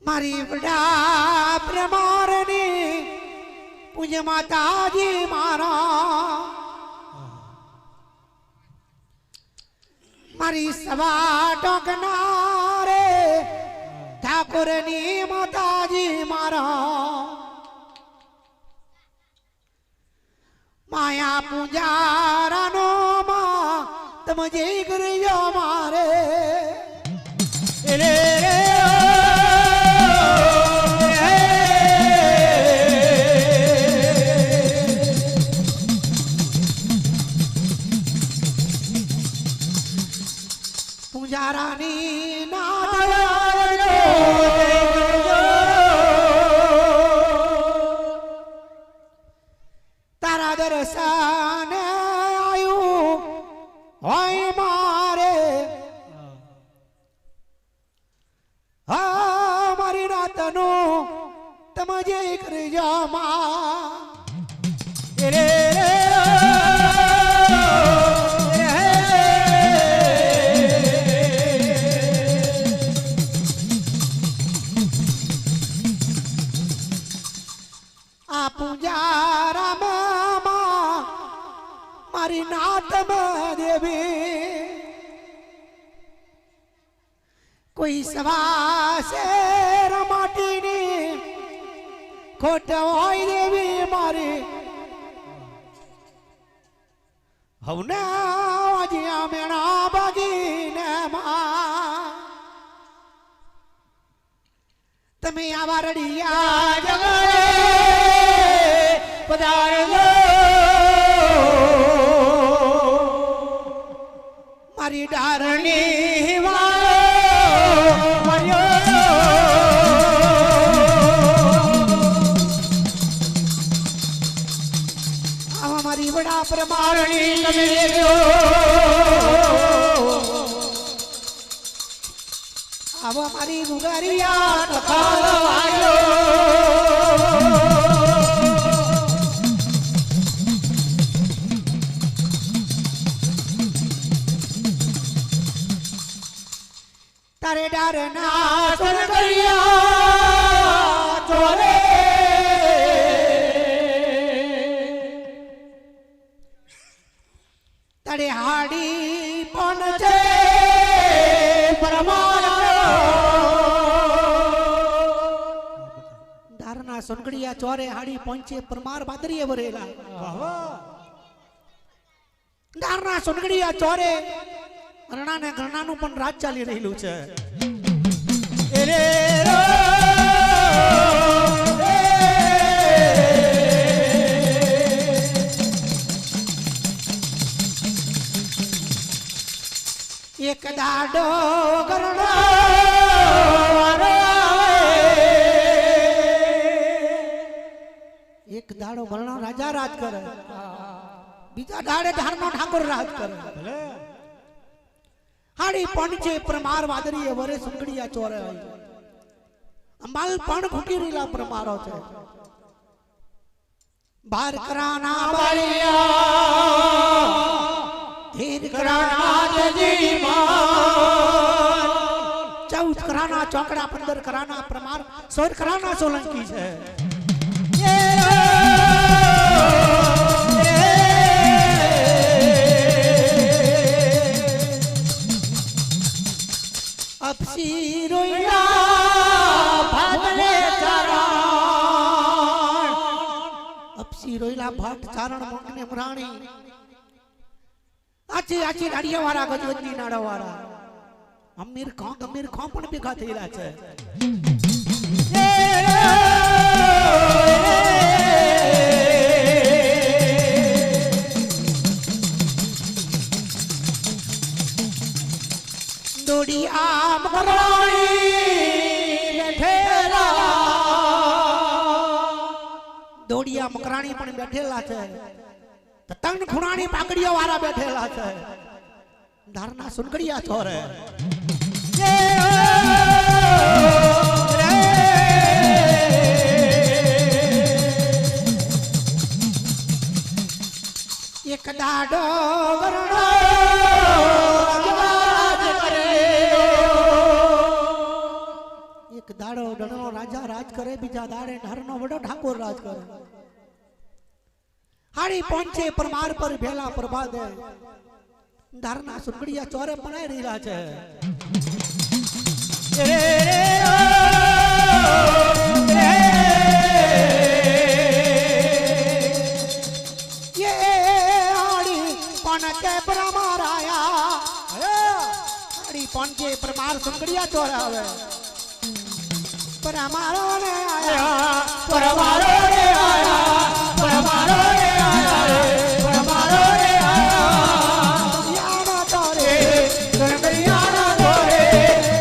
મારી વડા પ્રમારની પૂજ્ય માતાજી મારા મારી સવા ટોકનારે ઠાકોરની માતાજી મારા માયા પૂજારાનો માં તમે જય કરજો મારે પૂજારાની તારા દર્શન આયું હોય મારે હા મારી રાતનું તમે જે કરજો માં રે મારી નાતમ દેવી કોઈ સવા શેર માટીની ખોટ હોય દેવી મારી હવના જ્યાં મેણા બાગીને તમે આવા રડિયા જગડે પધારજો મારી ડારણી વાળો આવા મારી વડા પ્રમારણી તમે આવા મારી ગુગારિયા ટકાલો તારે ડારના સોનકરિયા ચોરે તારે હાડી પણ છે પરમાર ડારના સોનકરિયા ચોરે હાડી પહોંચે પરમાર બાદરીએ ભરેલા ડારના સોનકરિયા ચોરે રણા ને ઘરણાનું પણ રાજ ચાલી રહેલું છે એક દાડો એક દાડો ઘરણા રાજા રાજ કરે બીજા દાડે ધારનો ઠાકોર રાજ કરે હાડી પણ છે પ્રમાર વાદરીએ વરે સુંગડિયા ચોરે અંબાલ પણ ખૂટી રીલા પ્રમારો છે બાર કરાના બાળિયા ધીર કરાના જજી માર 14 કરાના ચોકડા 15 કરાના પ્રમાર 16 કરાના સોલંકી છે અપસી રોઈલા ભાગલે ચારણ અપસી રોઈલા ભાટ ચારણ મોકને મરાણી આચી આચી દાડિયા વાળા ગજવંતી નાડા વાળા અમીર ખાં પણ ભેગા થયેલા છે દોડી આમ મકરાણી બેઠેલા દોડિયા મકરાણી પણ બેઠેલા છે તંગ ખૂણાની પાકડીઓ વાળા બેઠેલા છે ધારના સુનકડિયા છોરે એક દાડો ગરણો એક દાડો ડણો करे बीजा दाड़े हरनो बड़ो ठाकुर राज करे हाड़ी पहुंचे परमार पर भेला प्रभा दे धरना सुनगड़िया चोरे बनाई रही छे ये हाड़ी पहुंचे परमार आया हाड़ी पहुंचे परमार सुनगड़िया चोरा आवे परमारो ने आया परमारो ने आया परमारो ने आया परमारो ने आया याना तोरे सुनगड़िया ना तोरे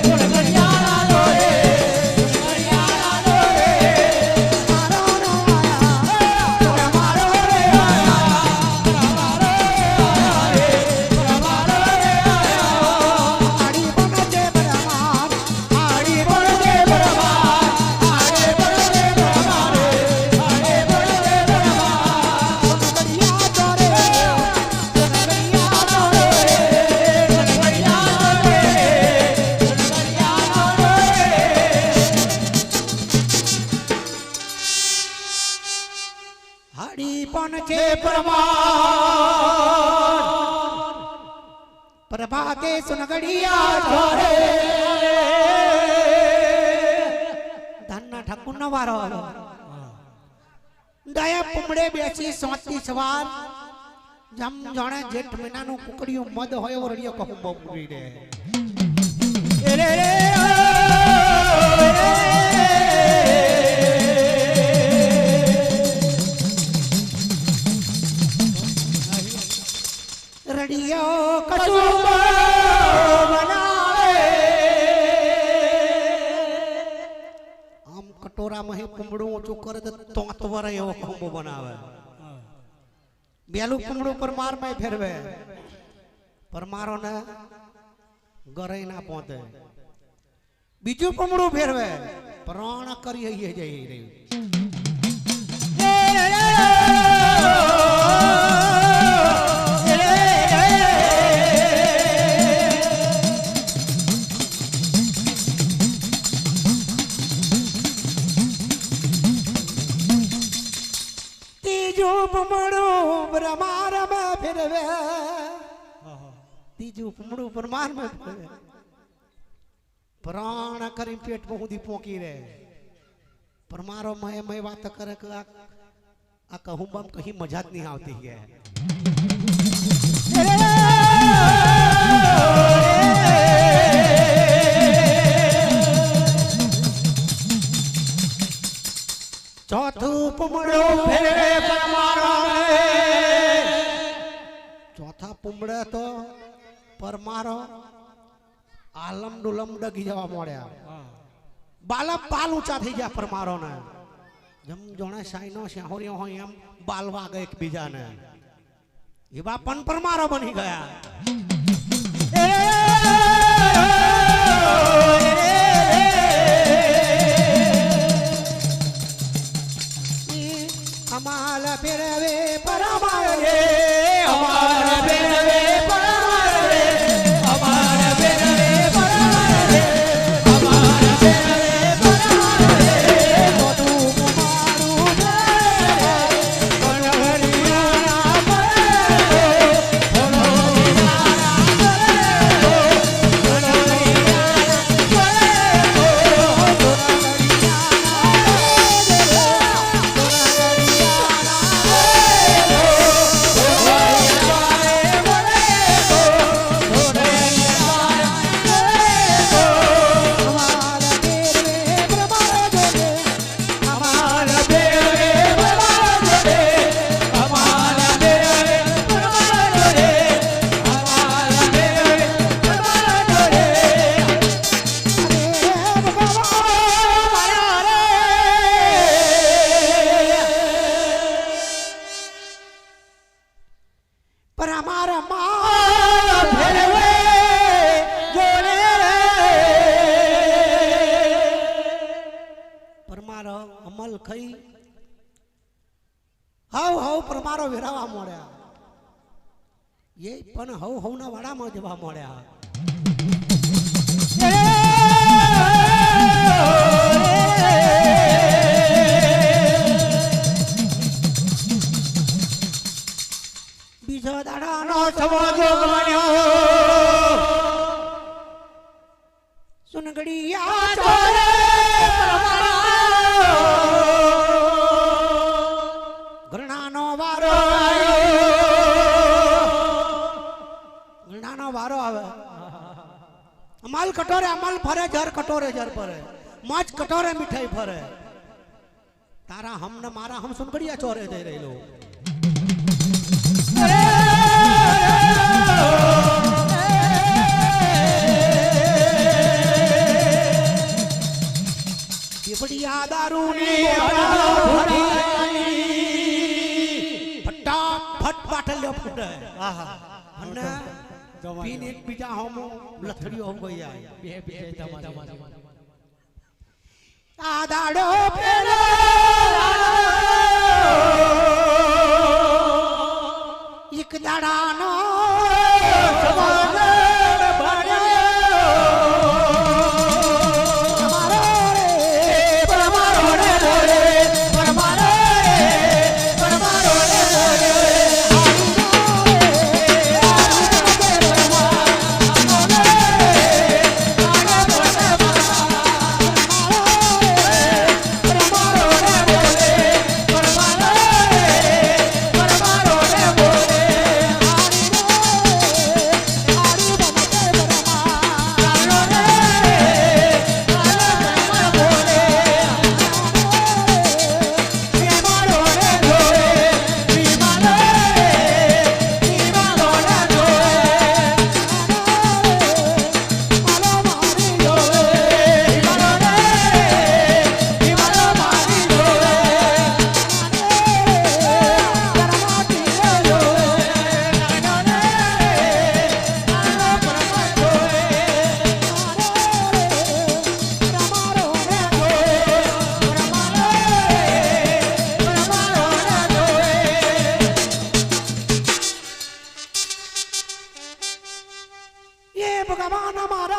सुनगड़िया ना तोरे सुनगड़िया ना तोरे परमारो ने आया परमारो ने आया परमारो ने आया आड़ी बनते परमार आड़ी बनते परमार प्रभाते सुनगड़िया छोरे धन्ना ठाकुर नो वारो दया पुमड़े बेसी सोती सवार जम जाने जेठ महीना नु कुकड़ियो मद होयो रड़ियो कहू बमुरी रे रे रे रड़ियो कछु बनावे आम कटोरा में ही कुमड़ू ऊंचो करे तो तोतवर एवो कुंबो बनावे बेलू कुमड़ू परमार में फेरवे परमारो ने गरे ना पहुंचे बीजू कुमड़ू फेरवे प्राण करिए ये जई रे तीजू पुमड़ू परमार में फिरवे प्राण करी पेट में हुदी पोकी रे परमारो मय मय बात करे आ कहूं बम कहीं मजाक नहीं आती है चौथू पुमड़ो फेरे परमारो चौथा पुमड़े तो परमारो आलम डुलम डगी जवा मोड़या बाला पाल ऊंचा थी गया परमारो ने जम जोने साइनो श्याहोरियो हो एम बालवा गए एक बीजा ने ये बापन परमारो बनी गया हमारा फेरवे परमार रे हमारा फेरवे परमार रे हमारा फेरवे परमार रे हमारा फेरवे परमार रे तू कुमारू रे बनहरिया ना करे बनहरिया ना करे बनहरिया ना पर हमारा मां फेरवे जोड़े परमारो अमल खई हाउ हाउ परमारो वेरावा मोड़या ये पण हाउ हाउ ना वाड़ा में जवा मोड़या समाजो बन्यो सुनगड़िया चोरे घरणानो वारो आयो घरणानो वारो आवे अमल कटोरे अमल फरे जर कटोरे जर फरे मच कटोरे मिठाई फरे तारा हम न मारा हम सुनगड़िया चोरे दे रहे लो ये बढ़िया दारू ने फटा फट पाटल ले फुटे आहा अन्ना पीने बीजा हम लथड़ी हो गई है बे तमाशा आदाड़ो पेलो एक दाड़ानो सवाल बड़े भगवान हमारा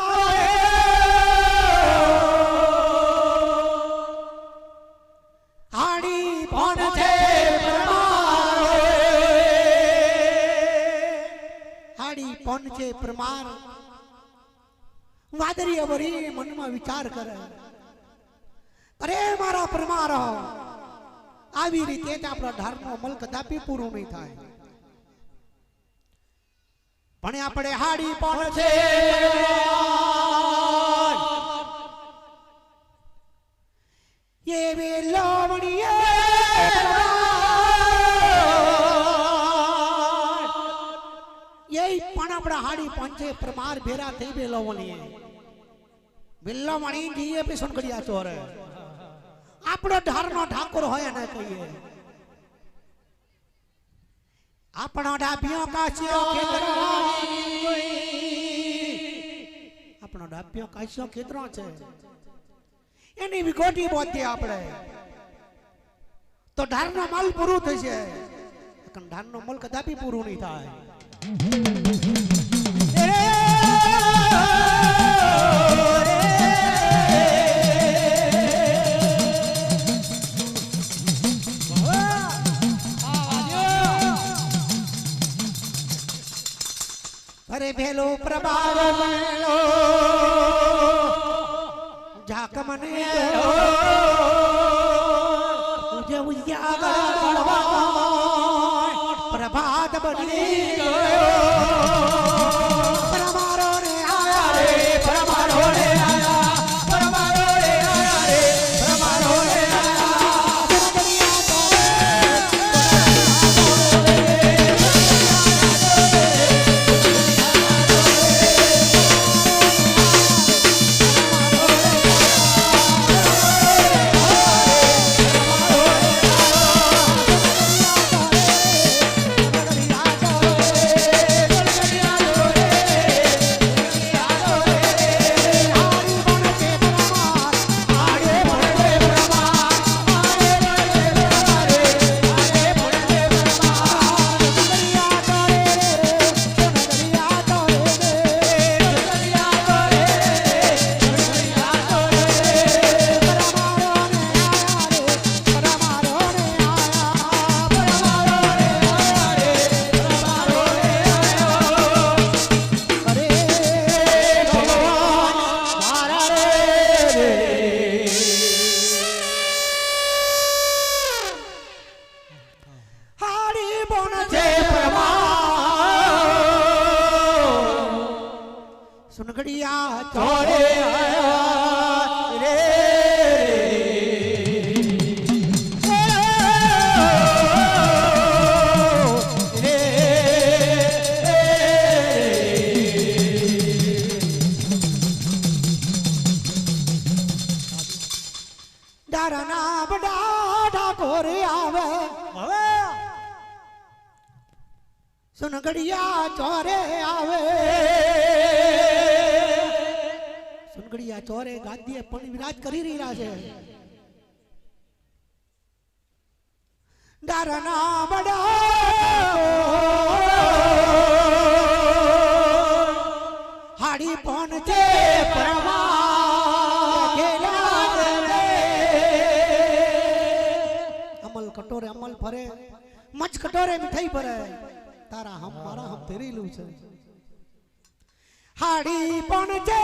हाड़ी पौन थे हाड़ी पौन थे प्रमार वादरी अवरी मन में विचार करे अरे मारा प्रमार આવી રીતે જ આપણો ધર્મનો અમલ કદાપી પૂરો નહીં થાય પણ આપણે હાડી પણ છે ये वेलोवणिये ये पण આપણા હાડી પંચે પ્રમાર ભેરા થઈ વેલોવણીએ વેલોવણી જીએ पे सुनगड़िया चोर આપણો ઢારનો ઠાકોર હોય ને કહીએ આપણો ડાભિયો કાચ્યો ખેતરો આપણો ડાભિયો કાચ્યો ખેતરો છે એની વિગોટી બોધી આપણે તો ઢારનો માલ પૂરું થશે પણ ઢારનો માલ કદાપી પૂરું નહીં થાય अरे भेलो प्रभाव मेलो जाक मने मुझे उजागर प्रभात बनी परमारो रे आया रे परमारो रे आया परमारो रे आया रे परमारो रे सुनगड़िया चोरे आया रे डारना बड़ा ठाकुर आवे सुनगड़िया चोरे आवे सुनगड़िया चोरे गादीए पण विराज करी रहा है डारना बड़ा हाड़ी पहुंचे परमा अमल कटोरे अमल भरे मच कटोरे मिठाई भरे तारा हम मारा हम तेरी लू छे हाड़ी पहुंचे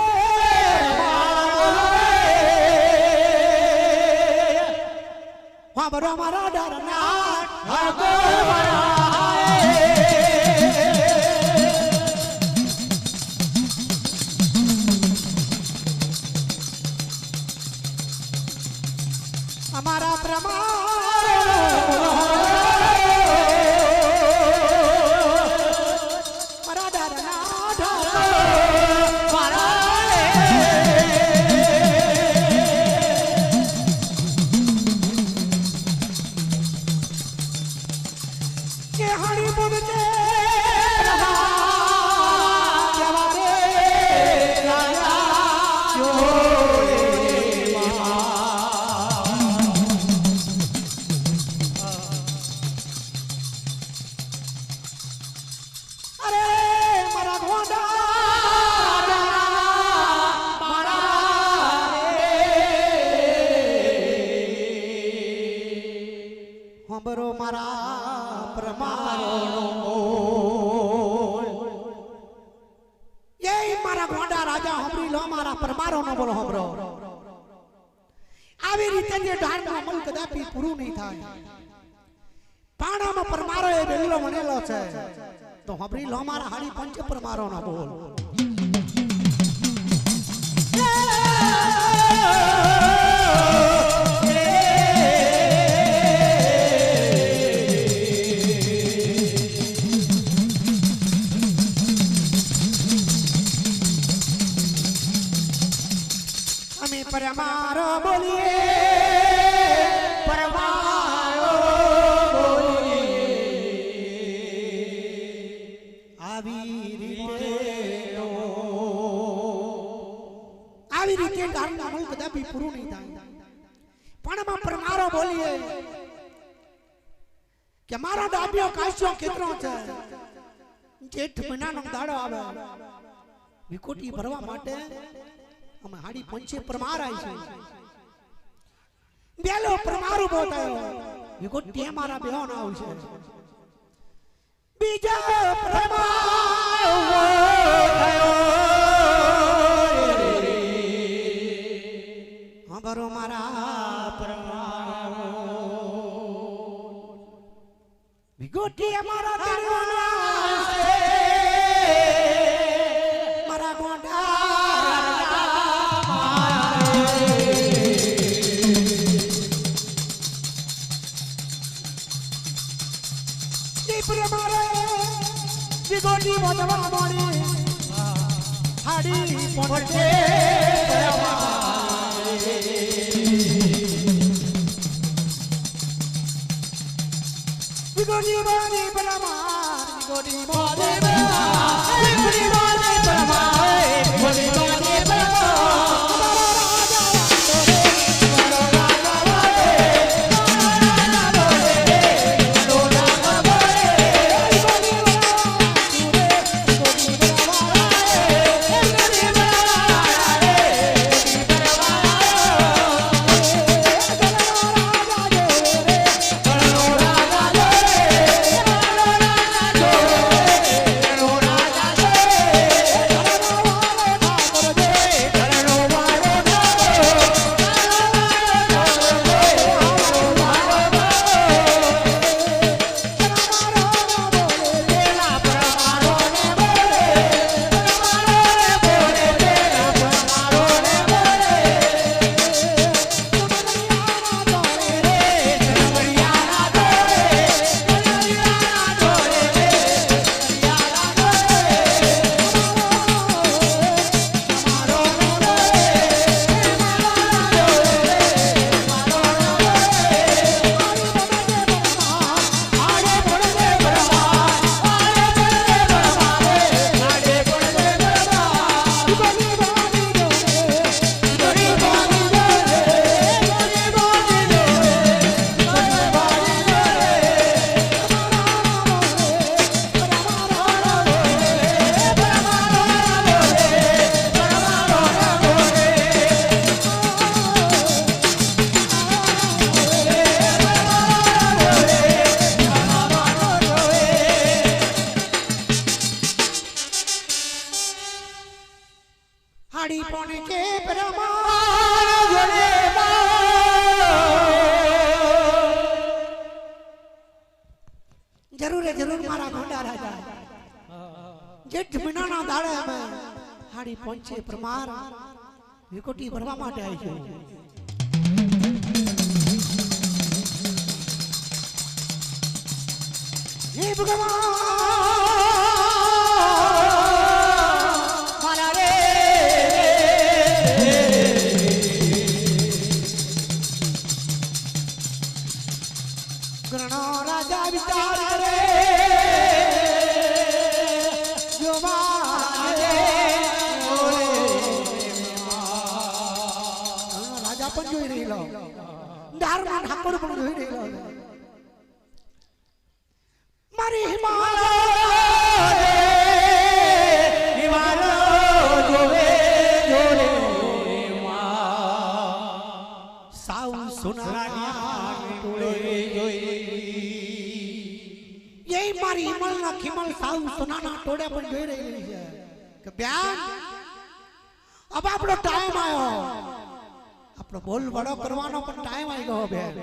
वहां बरो हमारा डरना हमारा प्रमाण बरो मारा परमारो ये मारा गोंडा राजा हमरी लो मारा परमारो न बोलो हमरो આવી રીતે જે ઢાળનો અમલ કદાપી પૂરું નહીં થાય પાણામાં પરમારો એ બેલો બનેલો છે તો હમરી લો મારા હાડી પંચ પરમારો ન બોલ परमारो बोलिए परमारो बोलिए આવી રીતે ગામના અમલ કદાપી પૂરું નહીં થાય પણ માં પરમારો બોલીએ કે મારો ડાબ્યો કાશ્યો કેટલો છે જેઠ મહિનાનો દાડો આવે વિકોટી ભરવા માટે અમે હાડી પંચે પરમાર આવી છે બેલો પરમારો બોતાયો વિકોટી મારા બેહો ના આવશે બીજા પરમારો બોતાયો હબરો મારા પરમારો વિકોટી મારા દેવાના છે મારા ગોંડા गोटी बजवा मोड़ी हाड़ी पहुंचे गोटी बानी परमार गोटी बानी परमार गोटी बानी परमार गोटी बानी હાડી પોને કે પરમાર જોડે જરૂર જરૂર મારા ગોંડા રાજા જેઠ મહિનાના દાડે અમે હાડી પહોંચે પરમાર વિકોટી ભરવા માટે આવી છે હે ભગવાન મારા રે ગણો રાજા વિચાર કરે જો મારે રાજા પણ જોઈ રહેલો દારમાં ઠાકોર પણ જોઈ રહેલો મારી હિમાલય જોવે જોરે સાઉ સોનાના ટોળે એ મારી હિમલના ખિમલ સાઉ સોનાના ટોળે પણ જોઈ રહી છે કે બેન अब આપણો ટાઈમ આવ્યો આપણો બોલ વડો કરવાનો પણ ટાઈમ આવી ગયો બેન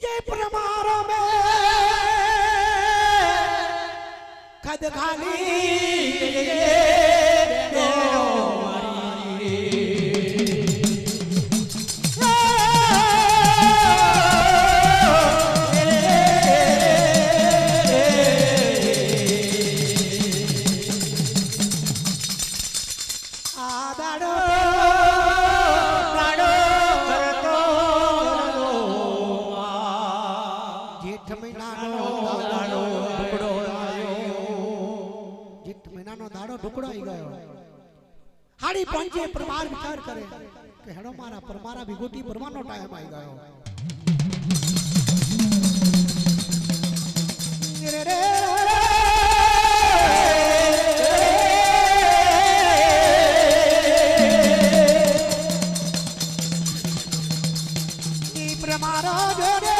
ये परमारो में खद खाली देरो हाड़ी पहुंचे परमार विचार करे कि हेडो मारा परमारा विगोटी परमानो टाइम आई गयो रे रे ई परमारो जोरे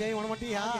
જય વણવટી હા